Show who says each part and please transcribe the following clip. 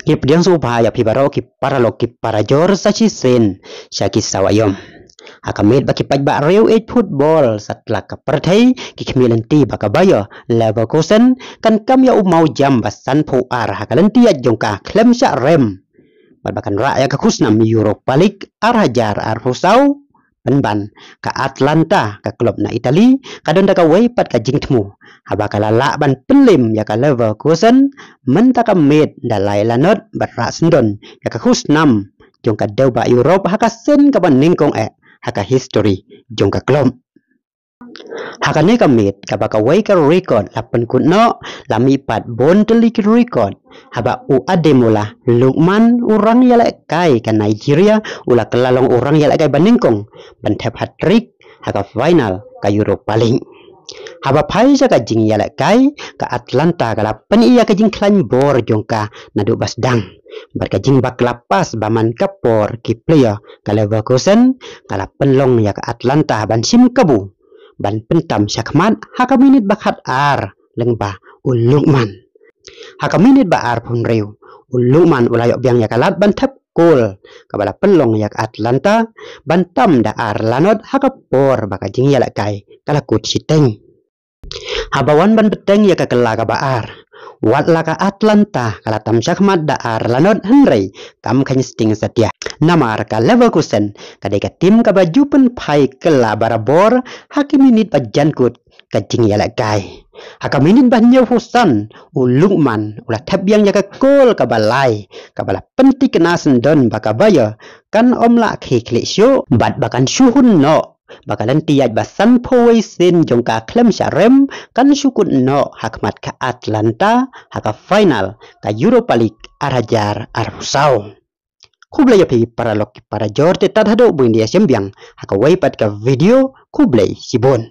Speaker 1: Kip diang subhaya pibaro kip paralog kip parajor sa chisen syaki sawayom. Hakamit baki pajba rew football setelah kepertai kikmilanti bakabaya Leverkusen kan kam ya umau jam basan pu arah hakalanti jongka klem sya rem. Babakan raya ke kusnam Europa League arhajar arhusau penban ka Atlanta ka klub na Itali kadon da ka weipat ka jingtmu habakala ban pelim ya ka Leverkusen menta ka med dalai lanot barra sendon ya ka kusnam jong ka deuba Europe haka sen ka baningkong haka history jong ka klub haka ni ka med ka baka wei ka record lapan kunno lami pat bon telik record haba u ademula Lukman orang yalak kai ka Nigeria ula kelalong orang yalak kai baningkong bantep hat-trick haka final ka Europa League haba pai ka jing yalak kai ka Atlanta ka lapan iya ka jing klan bor jongka nadu basdang barka jing bak lapas baman kapor ki player ka Leverkusen ka lapan long ya ka Atlanta ban sim kabu ban pentam syakmat haka minit bakat ar lengba Lukman haka minit ba ar pun rew Lukman ulayok biang ya kalat bantap gol kabala pelong yak Atlanta bantam da ar lanot haka por baka jing yalak kai kala kut siteng habawan ban beteng ya kakela ka baar wat laka Atlanta kala tam syakmat da ar lanot henrei kam kany sting setia namar ka Leverkusen kadai ka tim ka baju pen pai kela barabor haki minit bajankut ka jing yalak kai haka minit banyo husan Lukman ulah tabiang ya ka gol ka balai ka bala penti kena sendon baka baya kan om la klik syo bat bakan syuhun no bakalan tiat basan powai sen jongka klem syarem kan syukun no hakmat ka Atlanta haka final ka Europa League arhajar arhusau kublai pi para lok para jor te tad hado bu India sembiang haka waipat ka video kublai sibon